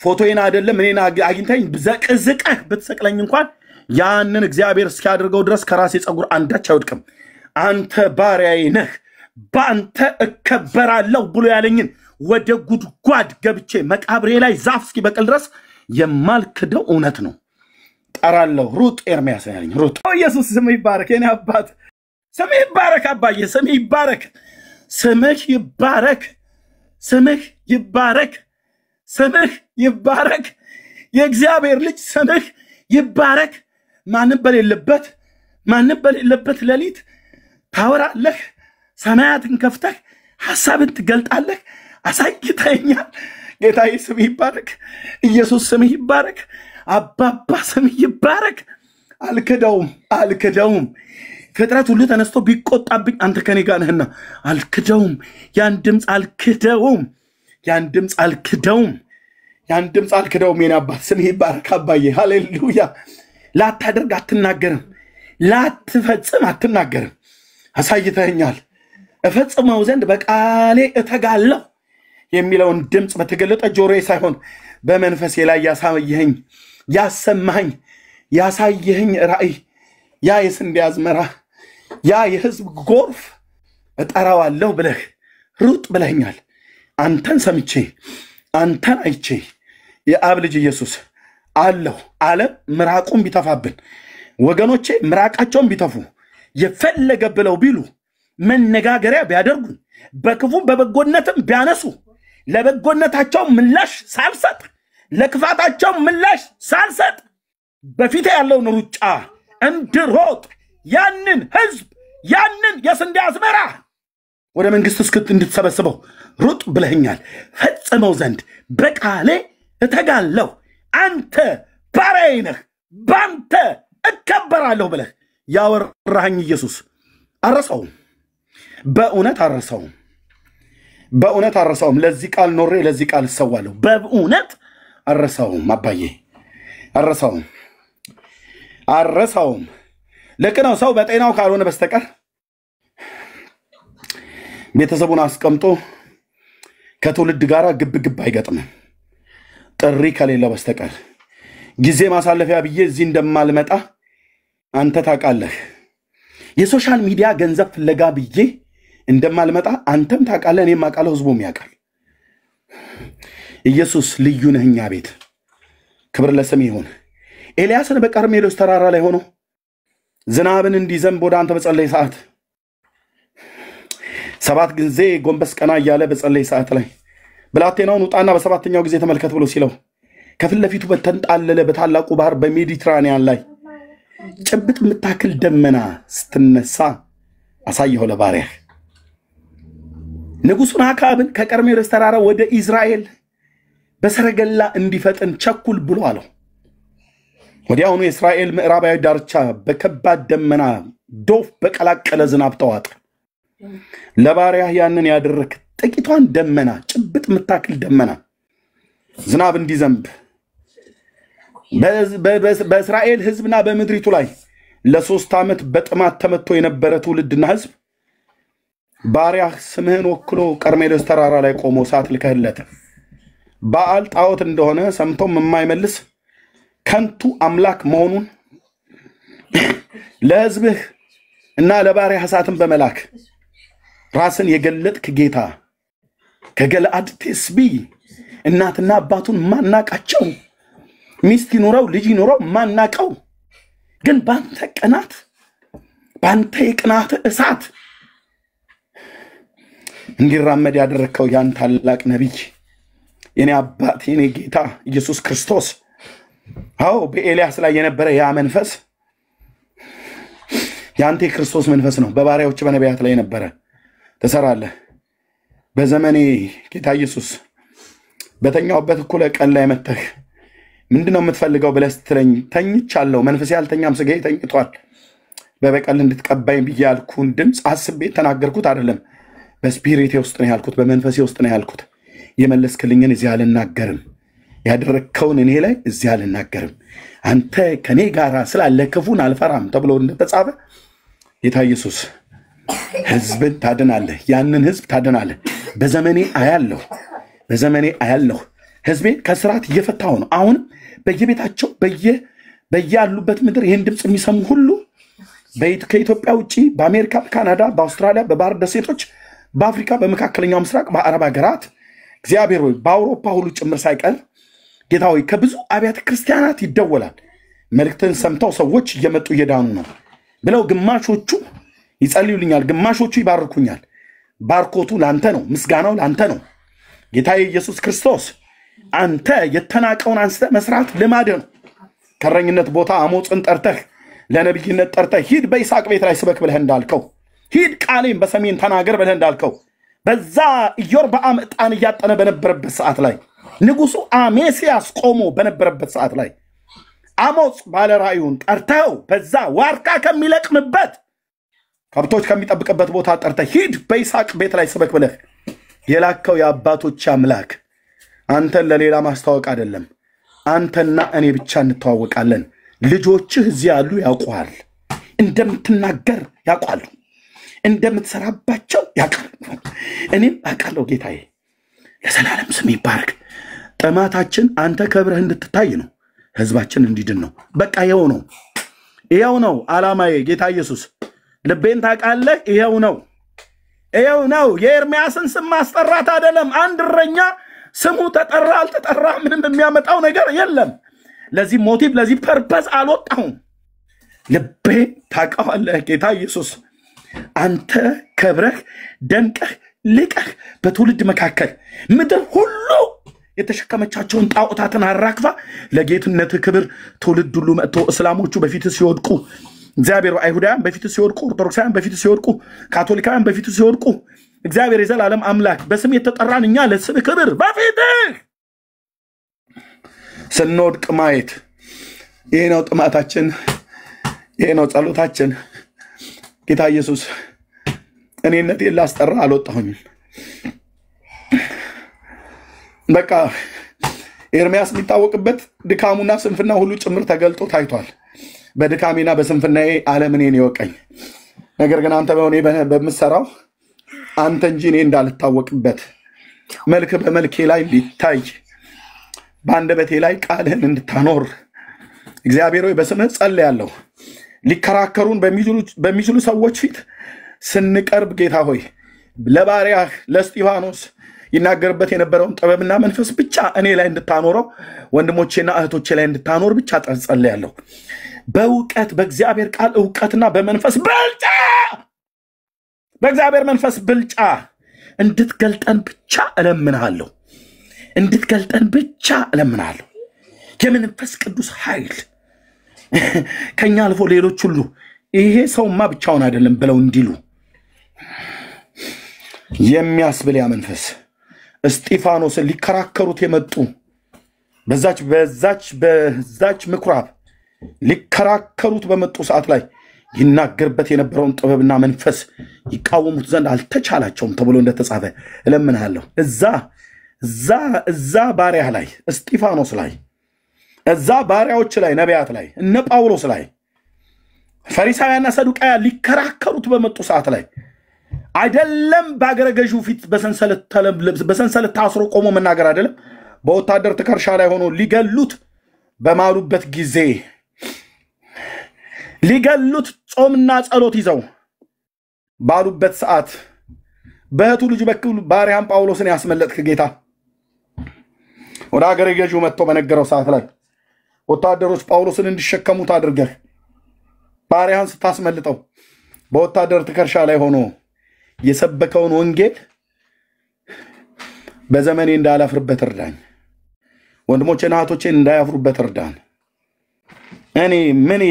ፎቶዬን አይደለም እኔን አግኝተኝ ዘቅዝቀህ ብትሰቅለኝ እንኳን ያንን እግዚአብሔር እስኪያደርገው ድረስ ከራሴ ጸጉር አንዳች አይወድቅም አንተ ባሪያዬ ነህ ባንተ እከበራለሁ ብሎ ያለኝን ወደ ጉድጓድ ገብቼ መቃብሬ ላይ ዛፍ እስኪበቅል ድረስ የማልክደው እውነት ነው ጠራለሁ ሩጥ ኤርሚያስ ያለኝ ሩጥ ኢየሱስ ስምህ ይባረክ የኔ አባት ስምህ ይባረክ አባዬ ስምህ ይባረክ የእግዚአብሔር ልጅ ስምህ ይባረክ ማንም በሌለበት ሌሊት ታወራለህ ሰማያትን ከፍተህ ሐሳብን ትገልጣለህ አሳይተኛል ጌታዬ ስምህ ይባረክ ኢየሱስ ስምህ ይባረክ አባባ ስምህ ይባረክ አልክደውም ፍጥረት ሁሉ ተነስቶ ቢቆጣብኝ አንተ ከኔ ጋር ነህና አልክደውም ያን ድምጽ አልክደውም የኔ አባት ስምህ ይባረክ አባዬ ሃሌሉያ ላታደርግ አትናገርም ላትፈጽም አትናገርም አሳይተኛል እፈጽመው ዘንድ በቃሌ እተጋለሁ የሚለውን ድምጽ በተገለጠ ጆሮዬ ሳይሆን በመንፈሴ ላይ ያሰማኝ ያሳየኸኝ ራእይ ያ የስንዴ አዝመራ ያ የህዝብ ጎርፍ እጠራዋለሁ ብለህ ሩጥ ብለኛል አንተን ሰምቼ አንተን አይቼ የአብ ልጅ ኢየሱስ አለው ዓለም ምራቁን ቢተፋብን ወገኖቼ ምራቃቸውን ቢተፉ የፈለገ ብለው ቢሉ መነጋገሪያ ቢያደርጉ በክፉ በበጎነትም ቢያነሱ ለበጎነታቸው ምላሽ ሳልሰጥ ለክፋታቸው ምላሽ ሳልሰጥ በፊቴ ያለውን ሩጫ እንድሮጥ ያንን ህዝብ ያንን የስንዴ አዝመራ ወደ መንግስት እስክት እንድትሰበስበው ሩጥ ብለኛል ፈጽመው ዘንድ በቃሌ እተጋለሁ አንተ ባሪያዬ ነህ ባንተ እከበራለሁ ብለህ ያወራኸኝ ኢየሱስ አረሳውም በእውነት አረሳውም ለዚህ ቃል ኖሬ ለዚህ ቃል እሰዋለሁ በእውነት አረሳውም አባዬ አረሳውም ለከናው ሰው በጤናው ካልሆነ በስተቀር ቤተሰቡን አስቀምጦ ከትውልድ ጋር ግብ አይገጥም ጥሪ ከሌለው በስተቀር ጊዜ ማሳለፊያ ብዬ እዚህ እንደማልመጣ አንተ ታውቃለህ የሶሻል ሚዲያ ገንዘብ ፍለጋ ብዬ እንደማልመጣ አንተም ታውቃለህ እኔም አውቃለሁ ህዝቡም ያውቃል ኢየሱስ ልዩ ነህኛ ቤት ክብር ለስም ይሁን ኤልያስን በቀርሜሎስ ተራራ ላይ ሆኖ ዝናብን እንዲዘንብ ወደ አንተ በጸለይ ሰዓት 7 ጊዜ ጎንበስ ቀና እያለ በጸለይ ሰዓት ላይ ብላቴናውን ውጣና በሰባተኛው ጊዜ ተመልከት ብሎ ሲለው ከፊት ለፊቱ በተንጣለለ በታላቁ ባህር በሜዲትራኒያን ላይ ጭብጥ ምታክል ደመና ስትነሳ አሳየው ለባሪያህ ንጉሡን አክዓብን ከቀርሜሎስ ተራራ ወደ ኢዝራኤል በሰረገላ እንዲፈጥን ቸኩል ብሎ አለው ወዲያውኑ የእስራኤል ምዕራባዊ ዳርቻ በከባድ ደመና ዶፍ በቀላቀለ ዝናብ ተዋጠ ለባሪያህ ያንን ያደረክ ጥቂቷን ደመና ጭብጥ ምታክል ደመና ዝናብ እንዲዘንብ በእስራኤል ህዝብና በምድሪቱ ላይ ለ3 ዓመት በጥማት ተመቶ የነበረ ትውልድና ህዝብ ባሪያህ ስምህን ወክሎ ቀርሜሎስ ተራራ ላይ ቆሞ ሰዓት ልከህለት በአል ጣዖት እንደሆነ ሰምቶም የማይመልስ ከንቱ አምላክ መሆኑን ለህዝብህ እና ለባሪያህ ሰዓትን በመላክ ራስን የገለጥክ ጌታ ከገለአድ ቴስቢ እናትና አባቱን ማናቃቸው ሚስት ይኖረው ልጅ ይኖረው ማናቀው ግን ባንተ ቀናት ባንተ የቅናት እሳት እንዲራመድ ያደረከው ያን ታላቅ ነብይ የኔ አባት የኔ ጌታ ኢየሱስ ክርስቶስ አው በኤልያስ ላይ የነበረ ያ መንፈስ ያንተ ክርስቶስ መንፈስ ነው በባሪያዎች በነቢያት ላይ የነበረ ተሰራለህ በዘመኔ ጌታ ኢየሱስ በተኛውበት እኩለ ቀን ላይ መተህ ምንድነው የምትፈልገው ብለህ ስትለኝ ተኝቻለሁ መንፈስ ያልተኛም ስጋዬ ተኝቷል በበቀል እንድትቀባኝ ብያልኩን ድምጽ አስቤ ተናገርኩት አይደለም በስፒሪቴ ውስጥ ነው ያልኩት በመንፈሴ ውስጥ ነው ያልኩት የመለስክልኝን እዚህ አልናገርም ያደረከውን እኔ ላይ እዚህ አልናገርም አንተ ከኔ ጋራ ስላለ ክፉን አልፈራም ተብሎ እንደተጻፈ ጌታ ኢየሱስ ህዝብን ታድናለህ ያንን ህዝብ ታድናለህ በዘመኔ አያለሁ ህዝቤ ከስራት እየፈታው ነው አሁን በየቤታቸው በያሉበት ምድር ይሄን ድምጽ የሚሰሙ ሁሉ ከኢትዮጵያ ውጪ በአሜሪካ በካናዳ በአውስትራሊያ በባህር ደሴቶች በአፍሪካ በመካከለኛው ምስራቅ በአረብ ሀገራት እግዚአብሔር ሆይ በአውሮፓ ሁሉ ጭምር ሳይቀር ጌታ ሆይ ከብዙ አብያተ ክርስቲያናት ይደወላል መልእክትን ሰምተው ሰዎች እየመጡ እየዳኑ ነው ብለው ግማሾቹ ይጸልዩልኛል ግማሾቹ ይባርኩኛል ባርኮቱ ላንተ ነው ምስጋናው ላንተ ነው ጌታ ኢየሱስ ክርስቶስ አንተ የተናቀውን አንስተ መስራት ልማድ ነው ከረኝነት ቦታ አሞጽን ጠርተህ ለነብይነት ጠርተህ ሂድ በይስሐቅ ቤት ላይ ስበክ ብለህ እንዳልከው ሂድ ቃሌን በሰሜን ተናገር ብለህ እንዳልከው በዛ ኢዮርብዓም ዕጣን እያጠነ በነበረበት ሰዓት ላይ ንጉሱ አሜሲያስ ቆሞ በነበረበት ሰዓት ላይ አሞጽ ባለ ራእዩን ጠርተው በዛ ዋርካ ከሚለቅምበት ከብቶች ከሚጠብቅበት ቦታ ጠርተህ ሂድ በይስሐቅ ቤት ላይ ስበክ ብለህ የላከው የአባቶች አምላክ አንተን ለሌላ ማስተዋወቅ አይደለም አንተና እኔ ብቻ እንተዋወቃለን ልጆችህ እዚህ ያሉ ያውቁሃል እንደምትናገር ያውቃሉ እንደምትሰራባቸው ያውቃሉ እኔም አውቃለሁ ጌታዬ ለዘላለም ስም ይባረክ ጥማታችን አንተ ከብረህ እንድትታይ ነው ህዝባችን እንዲድን ነው በቃ ይሄው ነው ዓላማዬ ጌታ ኢየሱስ ልቤን ታውቃለህ ይሄው ነው የኤርምያስን ስም ማስጠራት አይደለም አንድ እረኛ ስሙ ተጠራ አልተጠራ ምንም የሚያመጣው ነገር የለም ለዚህ ሞቲቭ ለዚህ ፐርፐስ አልወጣሁም ልቤ ታውቃለህ ጌታ ኢየሱስ አንተ ከብረህ ደንቀህ ልቀህ በትውልድ መካከል ምድር ሁሉ የተሸከመቻቸውን ጣዖታትን አራክፋ ለጌትነት ክብር ትውልድ ሁሉ መጥቶ እስላሞቹ በፊት ሲወድቁ እግዚአብሔር አይሁዳውያን በፊት ሲወድቁ ኦርቶዶክሳውያን በፊት ሲወድቁ ካቶሊካውያን በፊት ሲወድቁ እግዚአብሔር የዘላለም አምላክ በስም የተጠራን እኛ ለስም ክብር በፊትህ ስንወድቅ ማየት ይሄ ነው ጥማታችን ይሄ ነው ጸሎታችን ጌታ ኢየሱስ እኔነቴን ላስጠራ አልወጣሁኝም በቃ ኤርሚያስ የሚታወቅበት ድካሙና ስንፍና ሁሉ ጭምር ተገልጦ ታይቷል በድካሜና በስንፍናዬ ዓለም እኔን ይወቀኝ ነገር ግን አንተ በሆነ በመሰራው አንተ እንጂ እኔ እንዳልታወቅበት መልክ በመልኬ ላይ ሊታይ ባንደበቴ ላይ ቃልህን እንድታኖር እግዚአብሔር ሆይ በስምህ ጸልያለሁ ሊከራከሩን በሚችሉ ሰዎች ፊት ስንቀርብ ጌታ ሆይ ለባሪያህ ለስጢፋኖስ ይናገርበት የነበረውን ጥበብና መንፈስ ብቻ እኔ ላይ እንድታኖረው ወንድሞቼና እህቶቼ ላይ እንድታኖር ብቻ ጸልያለሁ በእውቀት በእግዚአብሔር ቃል እውቀትና በመንፈስ ብልጫ በእግዚአብሔር መንፈስ ብልጫ እንድትገልጠን ብቻ እለምንሃለሁ እንድትገልጠን ብቻ እለምንሃለሁ የመንፈስ ቅዱስ ኃይል ከኛ አልፎ ሌሎች ሁሉ ይሄ ሰውማ ብቻውን አይደለም ብለው እንዲሉ የሚያስብል ያ መንፈስ እስጢፋኖስን ሊከራከሩት የመጡ በዛች ምኩራብ ሊከራከሩት በመጡ ሰዓት ላይ ይናገርበት የነበረውን ጥበብና መንፈስ ይቃወሙት ዘንድ አልተቻላቸውም ተብሎ እንደተጻፈ እለምንሃለሁ እዛ ባሪያ ላይ እስጢፋኖስ ላይ እዛ ባሪያዎች ላይ ነቢያት ላይ እነ ጳውሎስ ላይ ፈሪሳውያንና ሰዱቃውያን ሊከራከሩት በመጡ ሰዓት ላይ አይደለም በአገረ ገዢው ፊት በሰንሰለት ታስሮ ቆሞ መናገር አይደለም በወታደር ትከሻ ላይ ሆኖ ሊገሉት በማሉበት ጊዜ ሊገሉት ጾምና ጸሎት ይዘው ባሉበት ሰዓት በእህቱ ልጅ በኩል ባሪያም ጳውሎስን ያስመለጥክ ጌታ ወደ አገረ ገዢው መጥቶ በነገረው ሰዓት ላይ ወታደሮች ጳውሎስን እንዲሸከሙት አድርገህ ባሪያን ስታስመልጠው በወታደር ትከሻ ላይ ሆኖ የሰበከውን ወንጌል በዘመኔ እንዳላፍርበት እርዳኝ ወንድሞቼና እህቶቼ እንዳያፍሩበት እርዳን እኔ ምን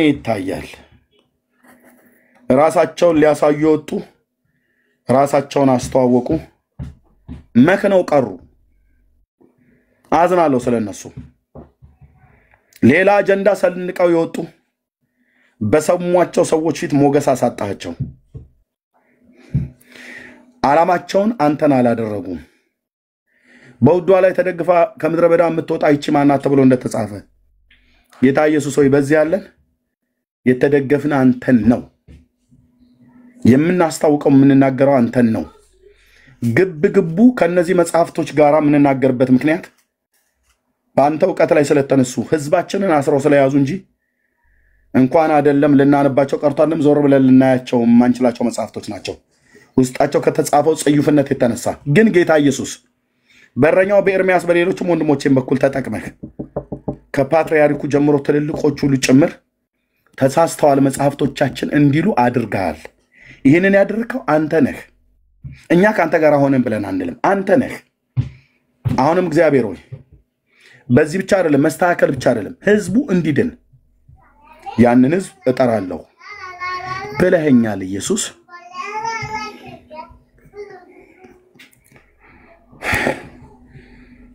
ይታያል ራሳቸውን ሊያሳዩ ወጡ ራሳቸውን አስተዋወቁ መከነው ቀሩ አዝናለሁ ስለነሱ ሌላ አጀንዳ ሰልንቀው ይወጡ በሰሟቸው ሰዎች ፊት ሞገስ አሳጣቸው ዓላማቸውን አንተን አላደረጉም በውዷ ላይ ተደግፋ ከምድረ በዳ የምትወጣ ይቺ ማናት ተብሎ እንደተጻፈ ጌታ ኢየሱስ ሆይ በዚህ ያለን የተደገፍን አንተን ነው የምናስተዋውቀው የምንናገረው አንተን ነው ግብግቡ ከነዚህ መጽሐፍቶች ጋራ የምንናገርበት ምክንያት በአንተ ዕውቀት ላይ ስለተነሱ ህዝባችንን አስረው ስለያዙ እንጂ እንኳን አይደለም ልናነባቸው ቀርቷልም ዞር ብለን ልናያቸው ማንችላቸው መጽሐፍቶች ናቸው ውስጣቸው ከተጻፈው ጽዩፍነት የተነሳ ግን ጌታ ኢየሱስ በረኛው በኤርሚያስ በሌሎችም ወንድሞቼም በኩል ተጠቅመህ ከፓትርያርኩ ጀምሮ ትልልቆቹ ሁሉ ጭምር ተሳስተዋል መጽሐፍቶቻችን እንዲሉ አድርጋል ይሄንን ያደረከው አንተ ነህ እኛ ካንተ ጋር ሆነን ብለን አንልም አንተ ነህ አሁንም እግዚአብሔር ሆይ በዚህ ብቻ አይደለም መስተካከል ብቻ አይደለም ህዝቡ እንዲድን ያንን ህዝብ እጠራለሁ ብለኸኛል ኢየሱስ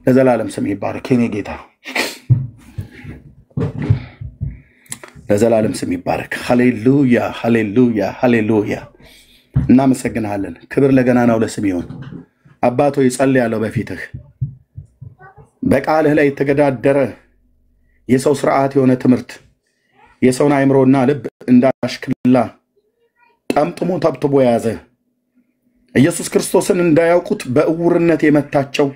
ለዘላለም ስም ይባረክ የኔ ጌታ ለዘላለም ስም ይባረክ ሃሌሉያ ሃሌሉያ ሃሌሉያ እናመሰግናለን ክብር ለገናናው ለስም ይሁን አባቶ ይጸልያለሁ በፊትህ በቃልህ ላይ የተገዳደረ የሰው ሥርዓት የሆነ ትምህርት የሰውን አይምሮና ልብ እንዳሽክላ ጠምጥሞ ተብትቦ ያዘ ኢየሱስ ክርስቶስን እንዳያውቁት በእውርነት የመታቸው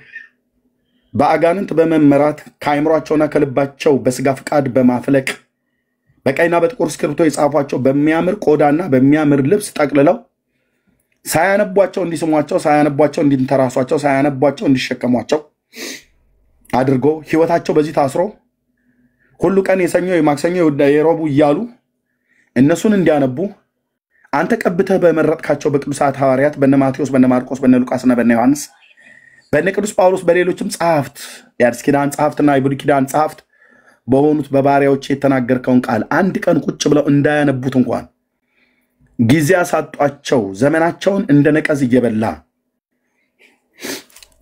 በአጋንንት በመመራት ከአይምሮአቸውና ከልባቸው በስጋ ፍቃድ በማፍለቅ በቀይና በጥቁር እስክሪብቶ የጻፏቸው በሚያምር ቆዳና በሚያምር ልብስ ጠቅልለው ሳያነቧቸው እንዲስሟቸው ሳያነቧቸው እንዲንተራሷቸው ሳያነቧቸው እንዲሸከሟቸው አድርጎ ህይወታቸው በዚህ ታስሮ ሁሉ ቀን የሰኞ የማክሰኞ የሮቡ እያሉ እነሱን እንዲያነቡ አንተ ቀብተህ በመረጥካቸው በቅዱሳት ሐዋርያት በነ ማቴዎስ በነ ማርቆስ በነ ሉቃስና በነ ዮሐንስ በነ ቅዱስ ጳውሎስ በሌሎችም ጸሐፍት የአዲስ ኪዳን ጸሐፍትና የብሉይ ኪዳን ጸሐፍት በሆኑት በባሪያዎች የተናገርከውን ቃል አንድ ቀን ቁጭ ብለው እንዳያነቡት እንኳን ጊዜ አሳጧቸው ዘመናቸውን እንደ ነቀዝ እየበላ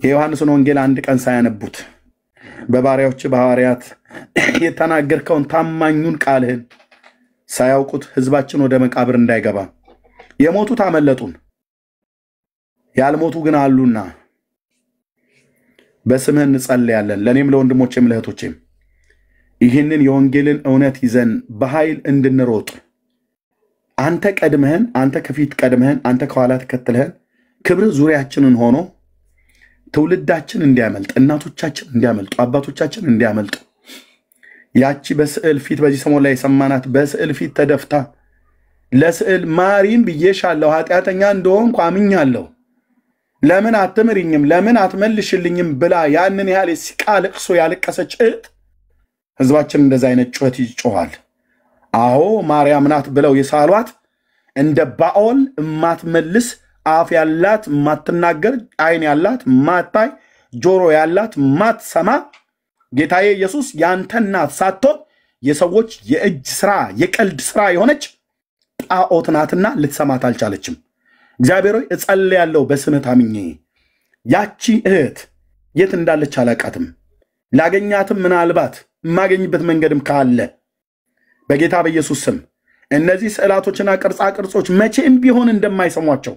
የዮሐንስን ወንጌል አንድ ቀን ሳያነቡት በባሪያዎች በሐዋርያት የተናገርከውን ታማኙን ቃልህን ሳያውቁት ህዝባችን ወደ መቃብር እንዳይገባ የሞቱት አመለጡን ያልሞቱ ግን አሉና በስምህ እንጸልያለን ለኔም ለወንድሞቼም ለእህቶቼም ይህንን የወንጌልን እውነት ይዘን በኃይል እንድንሮጥ አንተ ቀድመህን አንተ ከፊት ቀድመህን አንተ ከኋላ ተከትለህን ክብር ዙሪያችንን ሆኖ ትውልዳችን እንዲያመልጥ እናቶቻችን እንዲያመልጡ አባቶቻችን እንዲያመልጡ ያቺ በስዕል ፊት በዚህ ሰሞን ላይ ሰማናት በስዕል ፊት ተደፍታ ለስዕል ማሪም ብዬሻለሁ ኃጢአተኛ እንደሆንኩ አምኛለሁ ለምን አትምሪኝም ለምን አትመልሽልኝም ብላ ያንን ያህል ሲቃ ለቅሶ ያለቀሰች ህዝባችን እንደዛ አይነት ጩኸት ይጮሃል አዎ ማርያም ናት ብለው የሳሏት እንደ ባኦል ማትመልስ አፍ ያላት ማትናገር አይን ያላት ማታይ ጆሮ ያላት ማትሰማ ጌታዬ ኢየሱስ ያንተ እናት ሳትሆን የሰዎች የእጅ ስራ የቀልድ ስራ የሆነች ጣዖት ናትና ልትሰማት አልቻለችም እግዚአብሔር ሆይ እጸልያለሁ በስምህ ታምኜ ያቺ እህት የት እንዳለች አላቃትም ላገኛትም ምናልባት ማገኝበት መንገድም ካለ በጌታ በኢየሱስ ስም እነዚህ ስዕላቶችና ቅርጻ ቅርጾች መቼም ቢሆን እንደማይሰሟቸው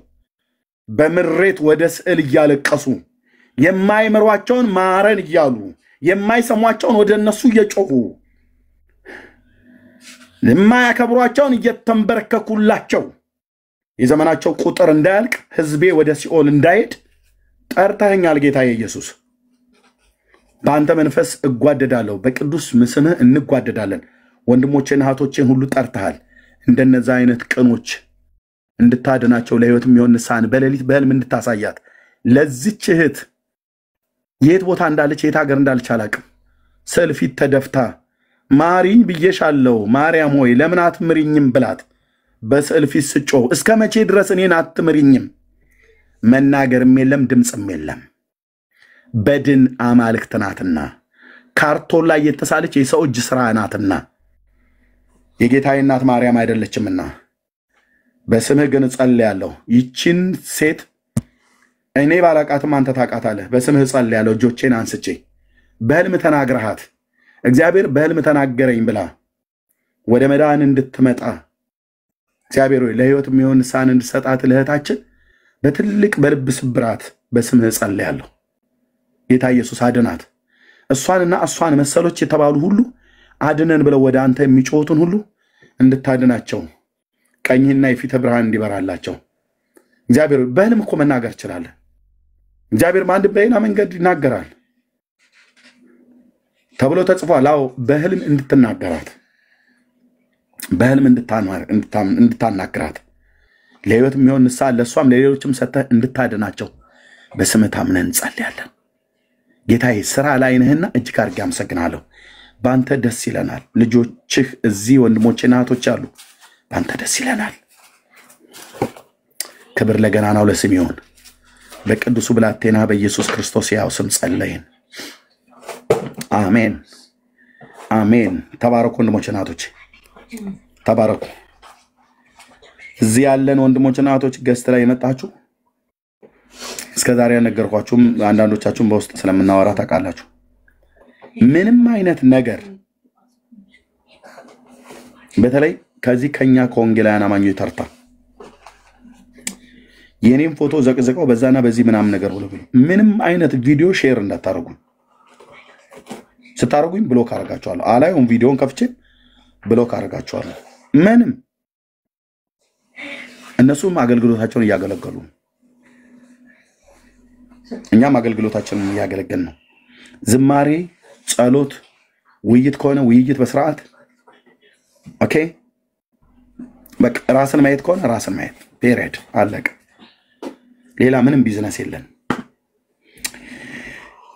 በምሬት ወደ ስዕል እያለቀሱ የማይመሯቸውን ማረን እያሉ የማይሰሟቸውን ወደ እነሱ እየጮሁ የማያከብሯቸውን እየተንበረከኩላቸው የዘመናቸው ቁጥር እንዳያልቅ ህዝቤ ወደ ሲኦል እንዳይሄድ ጠርተኸኛል ጌታዬ ኢየሱስ በአንተ መንፈስ እጓደዳለሁ በቅዱስ ስምህ እንጓደዳለን ወንድሞቼና እህቶቼን ሁሉ ጠርተሃል እንደነዛ አይነት ቅኖች እንድታድናቸው ለህይወት የሚሆን ንስሐን በሌሊት በህልም እንድታሳያት ለዚች እህት የት ቦታ እንዳለች የት ሀገር እንዳለች አላቅም ስዕል ፊት ተደፍታ ማሪኝ ብዬሻለሁ ማርያም ሆይ ለምን አትምሪኝም ብላት በስዕል ፊት ስጮህ እስከ መቼ ድረስ እኔን አትምሪኝም መናገርም የለም ድምፅም የለም በድን አማልክት ናትና ካርቶን ላይ የተሳለች የሰው እጅ ስራ ናትና የጌታዬ እናት ማርያም አይደለችምና በስምህ ግን ጸልያለሁ ይቺን ሴት እኔ ባላቃትም አንተ ታውቃታለህ በስምህ ጸልያለሁ እጆቼን አንስቼ በህልም ተናግረሃት እግዚአብሔር በህልም ተናገረኝ ብላ ወደ መዳን እንድትመጣ እግዚአብሔር ሆይ ለህይወት የሚሆን ንስሐን እንድትሰጣት ለእህታችን በትልቅ በልብ ስብራት በስምህ ጸልያለሁ ጌታ ኢየሱስ አድናት እሷንና እሷን መሰሎች የተባሉ ሁሉ አድነን ብለው ወደ አንተ የሚጮቱን ሁሉ እንድታድናቸው ቀኝህና የፊት ብርሃን እንዲበራላቸው እግዚአብሔር በህልም እኮ መናገር ይችላል እግዚአብሔር ማንድ በሌላ መንገድ ይናገራል ተብሎ ተጽፏል አዎ በህልም እንድትናገራት በህልም እንድታናግራት ለህይወት የሚሆን ንስሐ ለሷም ለሌሎችም ሰጥተህ እንድታድናቸው በስምህ ታምነን እንጸልያለን ጌታዬ ስራ ላይ ነህና እጅግ አድርጌ አመሰግናለሁ ባንተ ደስ ይለናል ልጆችህ እዚህ ወንድሞቼና እህቶች አሉ ባንተ ደስ ይለናል ክብር ለገናናው ለስም ይሁን በቅዱሱ ብላቴና በኢየሱስ ክርስቶስ ያው ስም ጸለይን አሜን አሜን ተባረኩ ወንድሞቼና እህቶች ተባረኩ እዚህ ያለን ወንድሞቼና እህቶች ገስት ላይ የመጣችሁ እስከዛሬ ያነገርኳችሁም አንዳንዶቻችሁም በውስጥ ስለምናወራ ታውቃላችሁ ምንም አይነት ነገር በተለይ ከዚህ ከኛ ከወንጌላውያን አማኞች ተርታ የኔም ፎቶ ዘቅዘቀው በዛና በዚህ ምናምን ነገር ብሎ ምንም አይነት ቪዲዮ ሼር እንዳታረጉ ስታረጉኝ ብሎክ አረጋችኋለሁ አላየውም ቪዲዮን ከፍቼ ብሎክ አረጋችኋለሁ ምንም እነሱም አገልግሎታቸውን እያገለገሉ እኛም አገልግሎታችንን እያገለገልን ነው ዝማሬ ጸሎት ውይይት ከሆነ ውይይት በስርዓት ኦኬ በቃ ራስን ማየት ከሆነ ራስን ማየት ፔሪድ አለቀ ሌላ ምንም ቢዝነስ የለን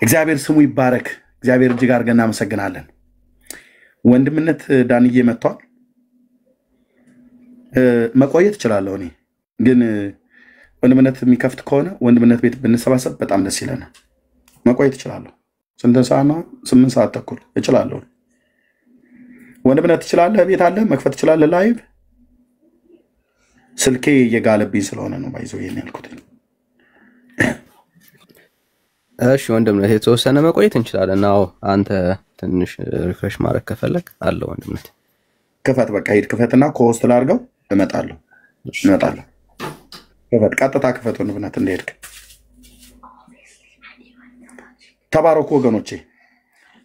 እግዚአብሔር ስሙ ይባረክ እግዚአብሔር እጅግ አድርገን እናመሰግናለን ወንድምነት ዳንዬ መጥቷል መቆየት ይችላል እኔ ግን ወንድምነት የሚከፍት ከሆነ ወንድምነት ቤት ብንሰባሰብ በጣም ደስ ይለናል መቆየት ይችላል ስንት ሰዓት ነው 8 ሰዓት ተኩል ይችላል ወንድምነት ትችላለህ? ቤት አለ መክፈት ትችላለህ? ላይቭ ስልኬ እየጋለብኝ ስለሆነ ነው ባይዘው ይሄን ያልኩት። እሺ ወንድምነት የተወሰነ መቆየት እንችላለን። አዎ አንተ ትንሽ ሪፍሬሽ ማድረግ ከፈለክ አለ ወንድምነት ክፈት። በቃ ሂድ ክፈትና ኮስት ላድርገው። እመጣለሁ። ክፈት፣ ቀጥታ ክፈት ወንድምነት እንደሄድክ። ተባረኩ ወገኖቼ።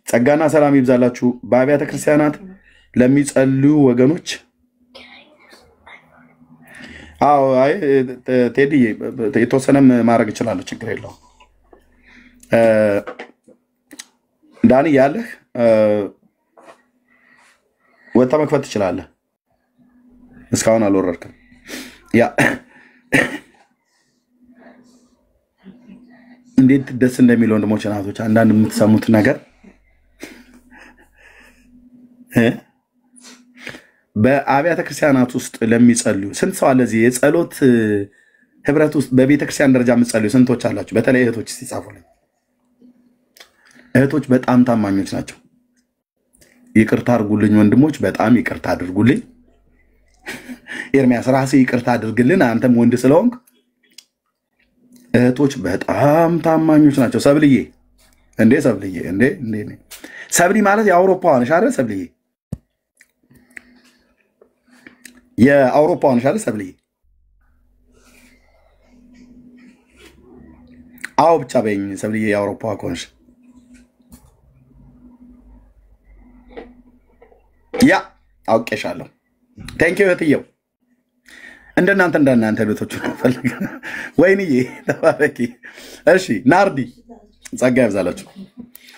ጸጋና ሰላም ይብዛላችሁ። በአብያተ ክርስቲያናት ለሚጸልዩ ወገኖች አዎ አይ ቴዲ የተወሰነም ማድረግ እችላለሁ፣ ችግር የለውም። ዳኒ ያለህ ወጣ መክፈት ትችላለህ። እስካሁን አልወረድክም። ያ እንዴት ደስ እንደሚል ወንድሞች እናቶች፣ አንዳንድ የምትሰሙት ነገር በአብያተ ክርስቲያናት ውስጥ ለሚጸልዩ ስንት ሰው አለ? እዚህ የጸሎት ህብረት ውስጥ በቤተ ክርስቲያን ደረጃ የምትጸልዩ ስንቶች አላችሁ? በተለይ እህቶች ሲጻፉልኝ፣ እህቶች በጣም ታማኞች ናቸው። ይቅርታ አድርጉልኝ ወንድሞች፣ በጣም ይቅርታ አድርጉልኝ። ኤርሚያስ ራስህ ይቅርታ አድርግልን፣ አንተም ወንድ ስለሆንክ። እህቶች በጣም ታማኞች ናቸው። ሰብልዬ እንዴ ሰብልዬ እንዴ ሰብሊ ማለት የአውሮፓዋ ነሽ አይደል? ሰብልዬ የአውሮፓዋ ነሽ አይደል? ሰብልዬ አዎ ብቻ በይኝ ሰብልዬ፣ የአውሮፓዋ ከሆንሽ ያ አውቄሻለሁ። ቴንኪው እህትየው። እንደናንተ ቤቶች ፈልግ ወይንዬ ተባረኪ። እሺ ናርዲ ጸጋ ያብዛላችሁ።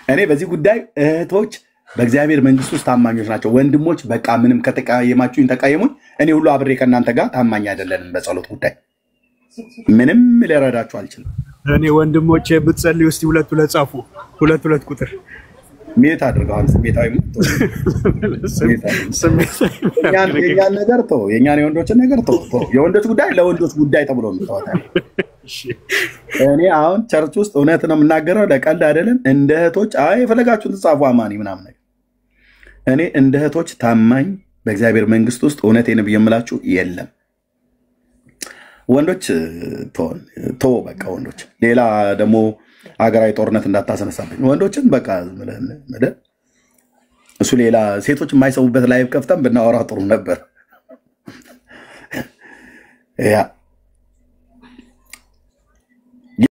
እኔ በዚህ ጉዳይ እህቶች በእግዚአብሔር መንግስት ውስጥ ታማኞች ናቸው። ወንድሞች በቃ ምንም ከተቀየማችሁኝ ተቀየሙኝ፣ እኔ ሁሉ አብሬ ከእናንተ ጋር ታማኝ አይደለንም። በጸሎት ጉዳይ ምንም ልረዳችሁ አልችልም። እኔ ወንድሞቼ ብትጸልዩ እስቲ ሁለት ጻፉ። ሁለት ቁጥር ሜት አድርገዋል። ስሜታዊ የእኛን ነገር ተው፣ የእኛን የወንዶችን ነገር ተው። የወንዶች ጉዳይ ለወንዶች ጉዳይ ተብሎ ተዋታል። እኔ አሁን ቸርች ውስጥ እውነት ነው የምናገረው፣ ለቀልድ አይደለም። እንደ እህቶች የፈለጋችሁን ትጻፉ አማኒ ምናምን ነገር፣ እኔ እንደ እህቶች ታማኝ በእግዚአብሔር መንግስት ውስጥ እውነቴን ብዬ የምላችሁ የለም። ወንዶች ተው በቃ ወንዶች። ሌላ ደግሞ ሀገራዊ ጦርነት እንዳታሰነሳብኝ ወንዶችን በቃ እሱ ሌላ ሴቶች የማይሰሙበት ላይቭ ከፍተን ብናወራ ጥሩ ነበር። ያ